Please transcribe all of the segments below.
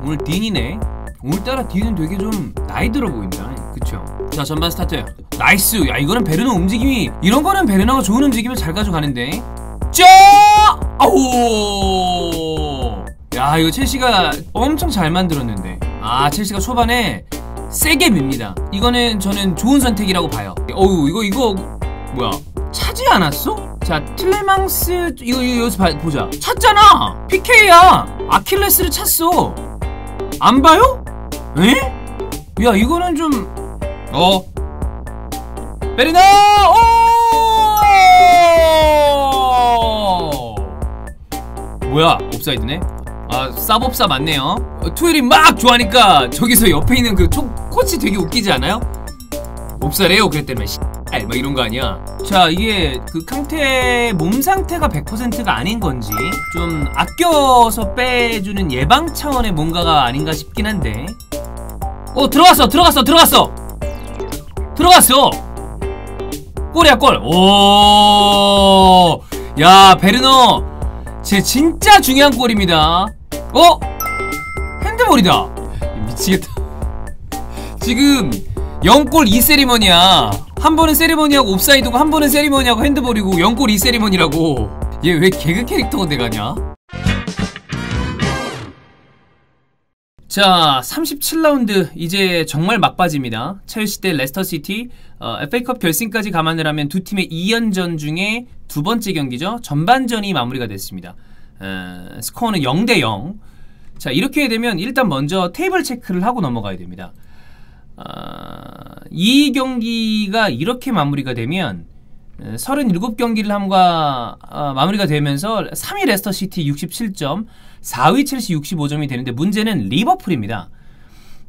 오늘 딘이네. 오늘따라 딘은 되게 좀 나이 들어 보인다. 그쵸? 자, 전반 스타트. 나이스. 야, 이거는 베르너 움직임이, 이런 거는 베르너가 좋은 움직임을 잘 가져가는데. 짜! 아오! 야, 이거 첼시가 엄청 잘 만들었는데. 아, 첼시가 초반에 세게 밉니다. 이거는 저는 좋은 선택이라고 봐요. 어우, 이거 뭐야? 차지 않았어? 자, 틸레망스 이거 여기서 보자. 찼잖아. PK야. 아킬레스를 찼어. 안 봐요? 에? 야, 이거는 좀 베르너! 오! 뭐야? 옵사이드네? 아, 쌉옵사 맞네요. 투엘이 막 좋아하니까 저기서 옆에 있는 그 코치 되게 웃기지 않아요? 옵사래요 그랬더니 막 이런 거 아니야. 자, 이게 그 캉테 몸 상태가 100%가 아닌 건지 좀 아껴서 빼주는 예방 차원의 뭔가가 아닌가 싶긴 한데. 들어갔어. 골이야, 골. 오, 야, 베르너 제 진짜 중요한 골입니다. 핸드볼이다. 미치겠다. 지금 0골 2세리머니야. 한 번은 세리머니하고 옵사이드고, 한 번은 세리머니하고 핸드볼이고, 0골 2세리머니라고. 얘 왜 개그 캐릭터가 돼가냐? 자, 37라운드 이제 정말 막바지입니다. 첼시 대 레스터시티. FA컵 결승까지 감안을 하면 두 팀의 2연전 중에 두 번째 경기죠. 전반전이 마무리가 됐습니다. 스코어는 0대0. 자, 이렇게 되면 일단 먼저 테이블 체크를 하고 넘어가야 됩니다. 이 경기가 이렇게 마무리가 되면 37경기를 함과 마무리가 되면서 3위 레스터시티 67점, 4위 첼시 65점이 되는데, 문제는 리버풀입니다.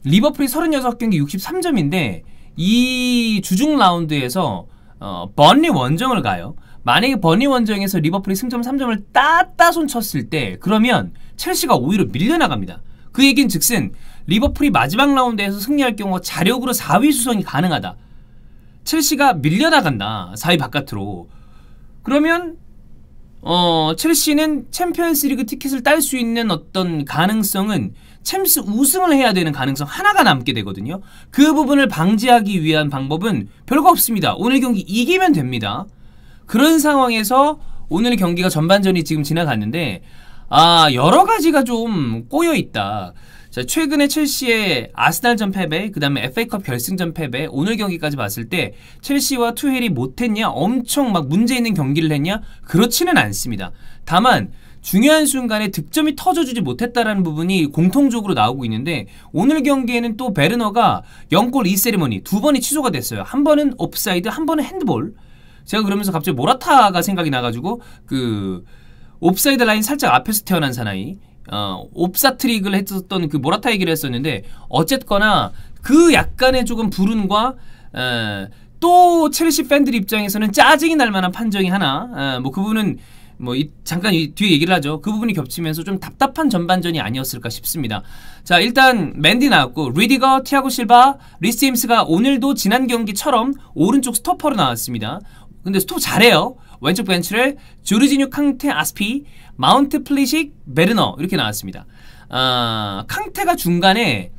리버풀이 36경기 63점인데 이 주중 라운드에서 번리 원정을 가요. 만약에 번리 원정에서 리버풀이 승점 3점을 따손 쳤을 때, 그러면 첼시가 오히려 밀려나갑니다. 그 얘기는 즉슨 리버풀이 마지막 라운드에서 승리할 경우 자력으로 4위 수성이 가능하다. 첼시가 밀려나간다, 4위 바깥으로. 그러면 첼시는 챔피언스리그 티켓을 딸 수 있는 어떤 가능성은 챔스 우승을 해야 되는 가능성 하나가 남게 되거든요. 그 부분을 방지하기 위한 방법은 별거 없습니다. 오늘 경기 이기면 됩니다. 그런 상황에서 오늘 경기가 전반전이 지금 지나갔는데, 여러가지가 좀 꼬여있다. 자, 최근에 첼시의 아스날전 패배, 그 다음에 FA컵 결승전 패배, 오늘 경기까지 봤을 때 첼시와 투헬이 못했냐? 엄청 막 문제 있는 경기를 했냐? 그렇지는 않습니다. 다만 중요한 순간에 득점이 터져주지 못했다라는 부분이 공통적으로 나오고 있는데, 오늘 경기에는 또 베르너가 0골 2세리머니 두 번이 취소가 됐어요. 한 번은 옵사이드, 한 번은 핸드볼. 제가 그러면서 갑자기 모라타가 생각이 나가지고 그 옵사이드 라인 살짝 앞에서 태어난 사나이, 옵사 트릭을 했었던 그 모라타 얘기를 했었는데, 어쨌거나 그 약간의 조금 불운과 또 첼시 팬들 입장에서는 짜증이 날 만한 판정이 하나, 그 부분은 잠깐 뒤에 얘기를 하죠. 그 부분이 겹치면서 좀 답답한 전반전이 아니었을까 싶습니다. 자, 일단 맨디 나왔고, 리디거, 티아고 실바, 리스 제임스가 오늘도 지난 경기처럼 오른쪽 스토퍼로 나왔습니다. 근데 스토퍼 잘해요. 왼쪽 벤치를 조르지뉴, 캉테, 아스피, 마운트, 플리식, 베르너 이렇게 나왔습니다. 캉테가 중간에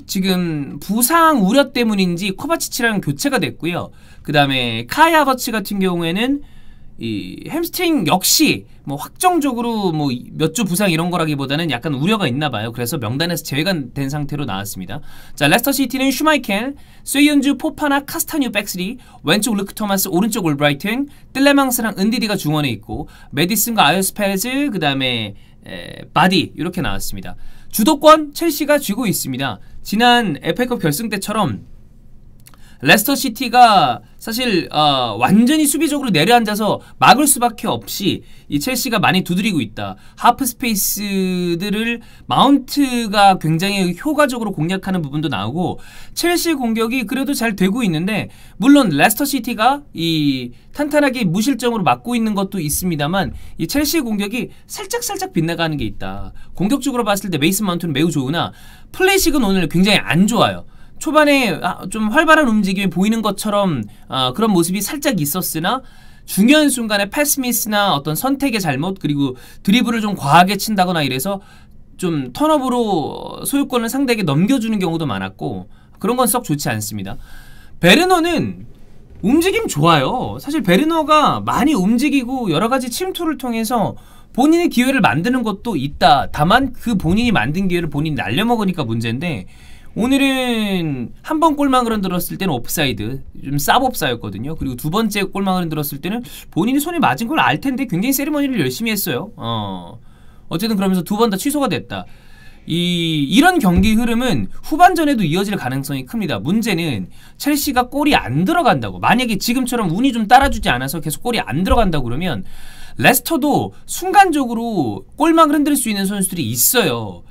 지금 부상 우려 때문인지 코바치치랑 교체가 됐고요. 그 다음에 카이 하버츠 같은 경우에는 이 햄스트링 역시 확정적으로 몇 주 부상 이런 거라기보다는 약간 우려가 있나봐요. 그래서 명단에서 제외가 된 상태로 나왔습니다. 자, 레스터시티는 슈마이켈, 쇠윤주, 포파나, 카스타뉴 백스리, 왼쪽 르크 토마스, 오른쪽 올브라이튼, 뜰레망스랑 은디디가 중원에 있고, 메디슨과 아요스 페레즈, 그 다음에 바디 이렇게 나왔습니다. 주도권 첼시가 쥐고 있습니다. 지난 FA컵 결승 때처럼 레스터시티가 사실 완전히 수비적으로 내려앉아서 막을 수밖에 없이 이 첼시가 많이 두드리고 있다. 하프 스페이스들을 마운트가 굉장히 효과적으로 공략하는 부분도 나오고, 첼시 공격이 그래도 잘 되고 있는데, 물론 레스터시티가 이 탄탄하게 무실점으로 막고 있는 것도 있습니다만, 이 첼시 공격이 살짝 빗나가는 게 있다. 공격적으로 봤을 때 메이슨 마운트는 매우 좋으나 플레이식은 오늘 굉장히 안 좋아요. 초반에 좀 활발한 움직임이 보이는 것처럼 그런 모습이 살짝 있었으나, 중요한 순간에 패스 미스나 어떤 선택의 잘못, 그리고 드리블을 좀 과하게 친다거나 이래서 좀 턴업으로 소유권을 상대에게 넘겨주는 경우도 많았고 그런 건 썩 좋지 않습니다. 베르너는 움직임 좋아요. 사실 베르너가 많이 움직이고 여러가지 침투를 통해서 본인의 기회를 만드는 것도 있다. 다만 그 본인이 만든 기회를 본인이 날려먹으니까 문제인데 오늘은 한 번 골망을 흔들었을 때는 옵사이드, 좀 쌉옵사였거든요. 그리고 두 번째 골망을 흔들었을 때는 본인이 손에 맞은 걸 알 텐데 굉장히 세리머니를 열심히 했어요. 어쨌든 그러면서 두 번 다 취소가 됐다. 이런 경기 흐름은 후반전에도 이어질 가능성이 큽니다. 문제는 첼시가 골이 안 들어간다고, 만약에 지금처럼 운이 좀 따라주지 않아서 계속 골이 안 들어간다고 그러면 레스터도 순간적으로 골망을 흔들 수 있는 선수들이 있어요.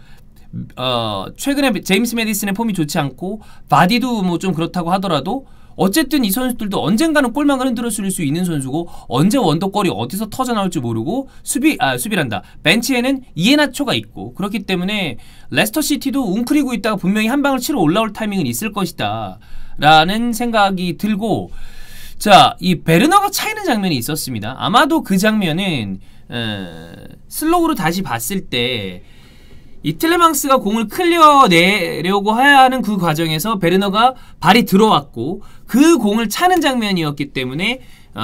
최근에 제임스 매디슨의 폼이 좋지 않고 바디도 뭐 좀 그렇다고 하더라도 어쨌든 이 선수들도 언젠가는 골망을 흔들어 줄 수 있는 선수고 언제 원더골이 어디서 터져 나올지 모르고 수비란다. 벤치에는 이에나초가 있고 그렇기 때문에 레스터 시티도 웅크리고 있다가 분명히 한 방을 치러 올라올 타이밍은 있을 것이다 라는 생각이 들고, 자, 이 베르너가 차이는 장면이 있었습니다. 아마도 그 장면은 슬로우로 다시 봤을 때 이 틸레망스가 공을 클리어 내려고 해야 하는 그 과정에서 베르너가 발이 들어왔고 그 공을 차는 장면이었기 때문에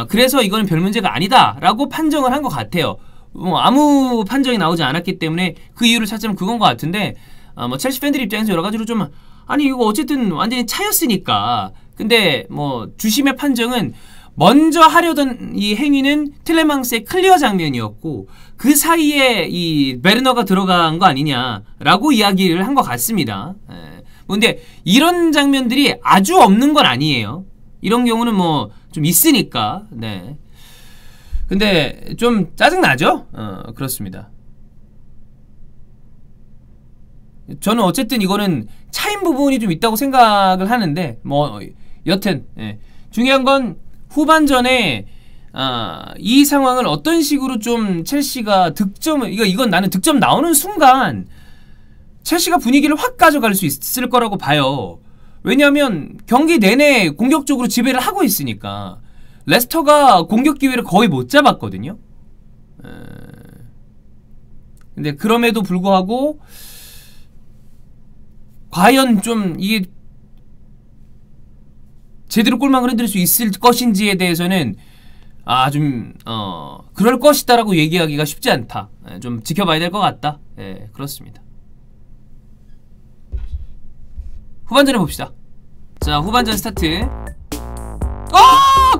그래서 이거는 별 문제가 아니다 라고 판정을 한 것 같아요. 아무 판정이 나오지 않았기 때문에 그 이유를 찾자면 그건 것 같은데 뭐 첼시 팬들 입장에서 여러 가지로 좀 아니 이거 어쨌든 완전히 차였으니까, 근데 뭐 주심의 판정은 먼저 하려던 이 행위는 틸레망스의 클리어 장면이었고 그 사이에 이 베르너가 들어간 거 아니냐라고 이야기를 한 것 같습니다. 근데 이런 장면들이 아주 없는 건 아니에요. 이런 경우는 뭐 좀 있으니까. 네. 근데 좀 짜증나죠? 그렇습니다. 저는 어쨌든 이거는 차인 부분이 좀 있다고 생각을 하는데 뭐 여튼 중요한 건 후반전에 이 상황을 어떤 식으로 좀 첼시가 득점을 이건 나는 득점 나오는 순간 첼시가 분위기를 확 가져갈 수 있을 거라고 봐요. 왜냐하면 경기 내내 공격적으로 지배를 하고 있으니까. 레스터가 공격 기회를 거의 못 잡았거든요. 근데 그럼에도 불구하고 과연 좀 이게 제대로 골망을 흔들 수 있을 것인지에 대해서는 그럴 것이다라고 얘기하기가 쉽지 않다. 좀 지켜봐야 될 것 같다. 그렇습니다. 후반전에 봅시다. 자, 후반전 스타트.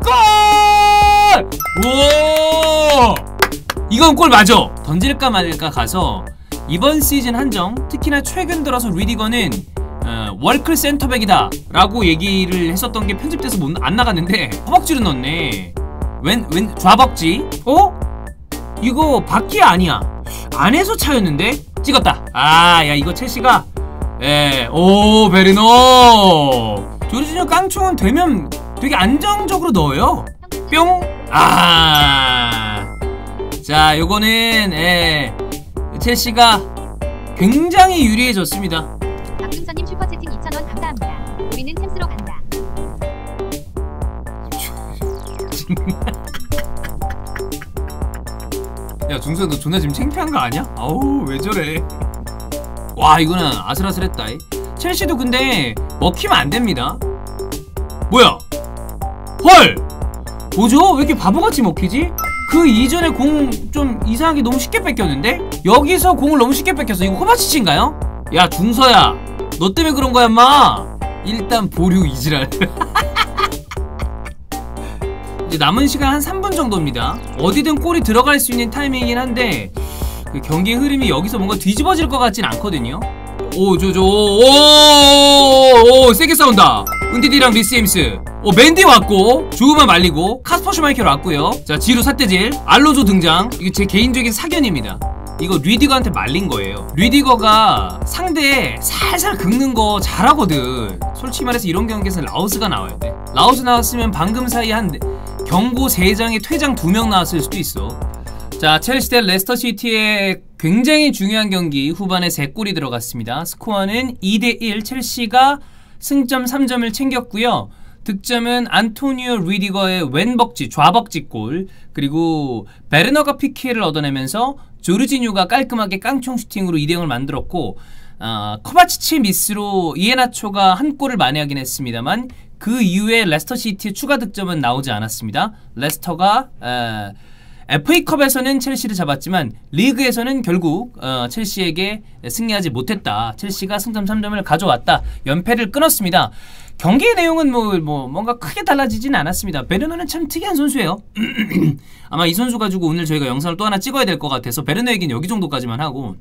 골! 오! 이건 골 맞아. 던질까 말까 가서 이번 시즌 한정, 특히나 최근 들어서 리디거는 월클 센터백이다 라고 얘기를 했었던 게 편집돼서 안 나갔는데 허벅지를 넣었네. 왼 좌벅지. 이거 바퀴 아니야. 안에서 차였는데 찍었다. 야 이거 첼시가 오 베르너 조르지뉴 깡총은 되면 되게 안정적으로 넣어요. 뿅. 자 요거는 첼시가 굉장히 유리해졌습니다. 박준서님 슈퍼채팅 2,000원 감사합니다. 우리는 챔스로 간다. 야 중수야 너 존나 지금 창피한 거 아니야? 아우 왜 저래. 와 이거는 아슬아슬했다. 첼시도 근데 먹히면 안 됩니다. 뭐야? 헐! 뭐죠? 왜 이렇게 바보같이 먹히지? 그 이전에 공 좀 이상하게 너무 쉽게 뺏겼는데? 여기서 공을 너무 쉽게 뺏겼어. 이거 코바치치인가요? 야 중서야 너 때문에 그런 거야 인마. 일단 보류 이지랄. 이제 남은 시간 한 3분 정도입니다. 어디든 골이 들어갈 수 있는 타이밍이긴 한데 그 경기 흐름이 여기서 뭔가 뒤집어질 것 같진 않거든요. 오 세게 싸운다. 은디디랑 리스임스. 맨디 왔고 조우만 말리고 카스퍼 슈마이케로 왔고요. 자 지루 삿대질 알로조 등장. 이거 제 개인적인 사견입니다. 이거 리디거한테 말린 거예요. 리디거가 상대 살살 긁는 거 잘하거든. 솔직히 말해서 이런 경기에서는 라우스가 나와야 돼. 라우스 나왔으면 방금 사이 한 경고 3장에 퇴장 2명 나왔을 수도 있어. 자 첼시 대 레스터시티의 굉장히 중요한 경기 후반에 3골이 들어갔습니다. 스코어는 2대1 첼시가 승점 3점을 챙겼고요. 득점은 안토니오 리디거의 왼벅지 좌벅지 골, 그리고 베르너가 PK를 얻어내면서 조르지뉴가 깔끔하게 깡총 슈팅으로 2대0을 만들었고 코바치치 미스로 이에나초가 한 골을 만회하긴 했습니다만 그 이후에 레스터 시티의 추가 득점은 나오지 않았습니다. 레스터가 FA컵에서는 첼시를 잡았지만 리그에서는 결국 첼시에게 승리하지 못했다. 첼시가 승점 3점을 가져왔다. 연패를 끊었습니다. 경기의 내용은 뭔가 크게 달라지진 않았습니다. 베르너는 참 특이한 선수예요. 아마 이 선수 가지고 오늘 저희가 영상을 또 하나 찍어야 될 것 같아서 베르너 얘기는 여기 정도까지만 하고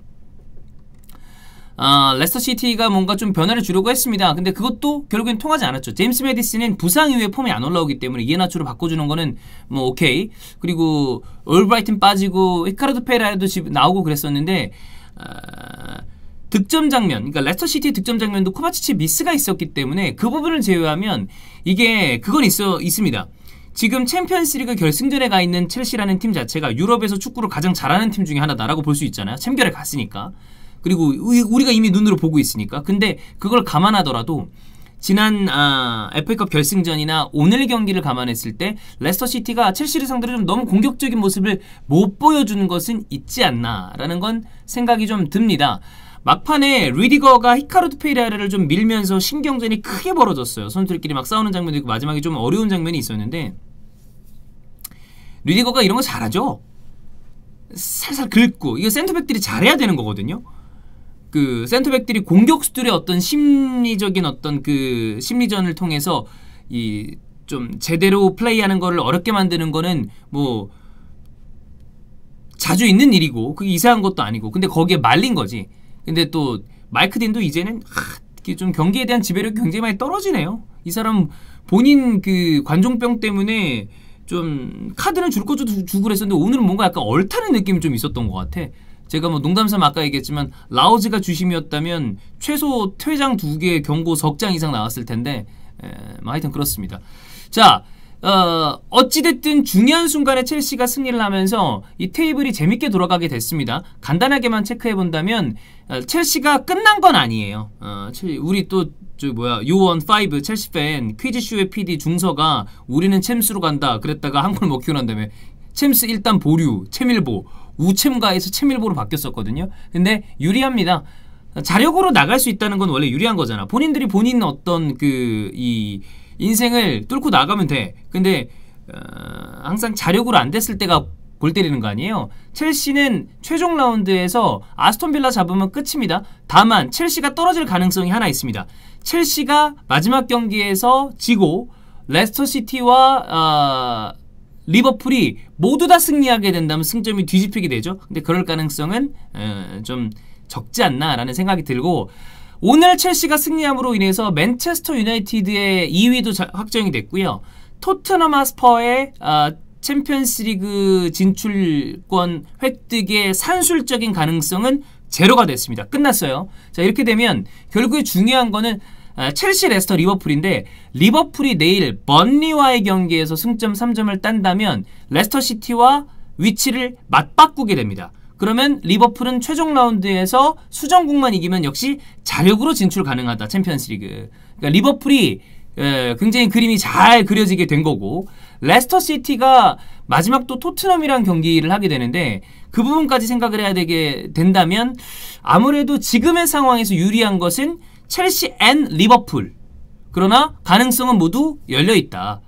레스터 시티가 뭔가 좀 변화를 주려고 했습니다. 근데 그것도 결국엔 통하지 않았죠. 제임스 매디슨은 부상 이후에 폼이 안 올라오기 때문에 이에나초로 바꿔주는 거는 뭐 오케이. 그리고 올브라이튼 빠지고 히카르도 페레라도 나오고 그랬었는데 득점 장면, 그러니까 레스터 시티의 득점 장면도 코바치치 미스가 있었기 때문에 그 부분을 제외하면 이게 그건 있습니다. 지금 챔피언스리그 결승전에 가 있는 첼시라는 팀 자체가 유럽에서 축구를 가장 잘하는 팀 중에 하나다라고 볼 수 있잖아요. 챔결에 갔으니까. 그리고 우리가 이미 눈으로 보고 있으니까. 근데 그걸 감안하더라도 지난 FA컵 결승전이나 오늘 경기를 감안했을 때 레스터 시티가 첼시를 상대로 좀 너무 공격적인 모습을 못 보여주는 것은 있지 않나라는 건 생각이 좀 듭니다. 막판에 리디거가 히카르도 페레라를 좀 밀면서 신경전이 크게 벌어졌어요. 선수들끼리 막 싸우는 장면도 있고 마지막에 좀 어려운 장면이 있었는데 리디거가 이런 거 잘하죠? 살살 긁고 이거 센터백들이 잘해야 되는 거거든요. 그 센터백들이 공격수들의 어떤 심리적인 어떤 그 심리전을 통해서 이 좀 제대로 플레이하는 거를 어렵게 만드는 거는 뭐 자주 있는 일이고 그게 이상한 것도 아니고 근데 거기에 말린 거지. 근데 또 마이크 딘도 이제는 좀 경기에 대한 지배력이 굉장히 많이 떨어지네요. 이 사람 본인 그 관종병 때문에 좀 카드는 줄 것도 주고 그랬었는데 오늘은 뭔가 약간 얼타는 느낌이 좀 있었던 것 같아. 제가 뭐 농담삼아 아까 얘기했지만 라우즈가 주심이었다면 최소 퇴장 2개 경고 석 장 이상 나왔을 텐데 하여튼 그렇습니다. 자 어찌됐든 중요한 순간에 첼시가 승리를 하면서 이 테이블이 재밌게 돌아가게 됐습니다. 간단하게만 체크해본다면 첼시가 끝난 건 아니에요. 우리 또 요원5 첼시 팬 퀴즈쇼의 PD 중서가 우리는 챔스로 간다 그랬다가 한 골 먹히고 난 다음에 챔스 일단 보류 챔일보 우챔가에서 챔일보로 바뀌었었거든요. 근데 유리합니다. 자력으로 나갈 수 있다는 건 원래 유리한 거잖아. 본인들이 본인 어떤 이 인생을 뚫고 나가면 돼. 근데 항상 자력으로 안 됐을 때가 골 때리는 거 아니에요. 첼시는 최종 라운드에서 아스톤빌라 잡으면 끝입니다. 다만 첼시가 떨어질 가능성이 하나 있습니다. 첼시가 마지막 경기에서 지고 레스터 시티와 리버풀이 모두 다 승리하게 된다면 승점이 뒤집히게 되죠. 근데 그럴 가능성은 좀 적지 않나라는 생각이 들고 오늘 첼시가 승리함으로 인해서 맨체스터 유나이티드의 2위도 확정이 됐고요. 토트넘 하스퍼의 챔피언스리그 진출권 획득의 산술적인 가능성은 제로가 됐습니다. 끝났어요. 자 이렇게 되면 결국에 중요한 거는 첼시, 레스터, 리버풀인데 리버풀이 내일 번리와의 경기에서 승점 3점을 딴다면 레스터 시티와 위치를 맞바꾸게 됩니다. 그러면 리버풀은 최종 라운드에서 수정국만 이기면 역시 자력으로 진출 가능하다. 챔피언스리그. 그러니까 리버풀이 굉장히 그림이 잘 그려지게 된 거고 레스터 시티가 마지막 또 토트넘이랑 경기를 하게 되는데 그 부분까지 생각을 해야 되게 된다면 아무래도 지금의 상황에서 유리한 것은 첼시 앤 리버풀. 그러나 가능성은 모두 열려있다.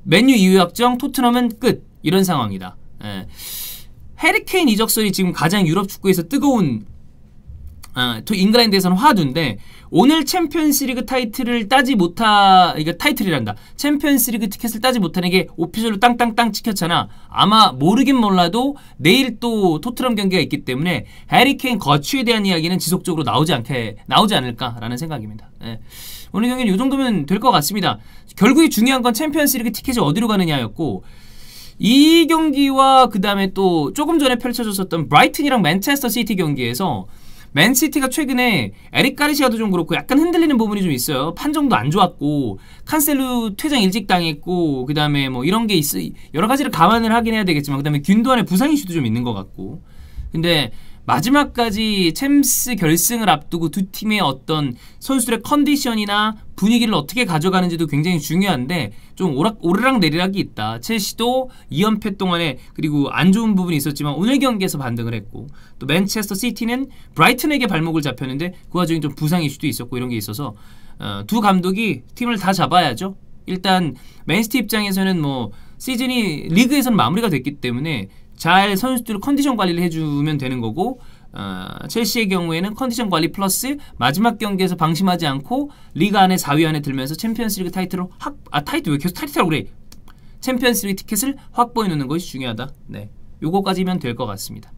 맨유 2위 확정, 토트넘은 끝. 이런 상황이다. 해리케인 이적설이 지금 가장 유럽 축구에서 뜨거운 잉글랜드에서는 화두인데 오늘 챔피언스리그 타이틀을 따지 이거 타이틀이란다. 챔피언스리그 티켓을 따지 못하는 게 오피셜로 땅땅땅 찍혔잖아. 아마 모르긴 몰라도 내일 또 토트넘 경기가 있기 때문에 해리케인 거취에 대한 이야기는 지속적으로 나오지 않을까라는 생각입니다. 오늘 경기는 이 정도면 될 것 같습니다. 결국에 중요한 건 챔피언스리그 티켓이 어디로 가느냐였고 이 경기와 그 다음에 또 조금 전에 펼쳐졌었던 브라이튼이랑 맨체스터 시티 경기에서 맨시티가 최근에 에릭 가르시아도 좀 그렇고 약간 흔들리는 부분이 좀 있어요. 판정도 안 좋았고 칸셀루 퇴장 일찍 당했고 그 다음에 뭐 이런 게 여러 가지를 감안을 하긴 해야 되겠지만 그 다음에 균도안의 부상 이슈도 좀 있는 것 같고 근데 마지막까지 챔스 결승을 앞두고 두 팀의 어떤 선수들의 컨디션이나 분위기를 어떻게 가져가는지도 굉장히 중요한데 좀 오르락내리락이 있다. 첼시도 2연패 동안에 그리고 안 좋은 부분이 있었지만 오늘 경기에서 반등을 했고 또 맨체스터 시티는 브라이튼에게 발목을 잡혔는데 그 와중에 좀 부상 이슈도 있었고 이런 게 있어서 두 감독이 팀을 다 잡아야죠. 일단 맨시티 입장에서는 뭐 시즌이 리그에서는 마무리가 됐기 때문에 잘 선수들 컨디션 관리를 해주면 되는 거고 첼시의 경우에는 컨디션 관리 플러스 마지막 경기에서 방심하지 않고 리그 안에 4위 안에 들면서 챔피언스리그 타이틀을 타이틀 왜 계속 타이틀이라고 그래? 챔피언스리그 티켓을 확보해 놓는 것이 중요하다. 네, 요거까지면 될 것 같습니다.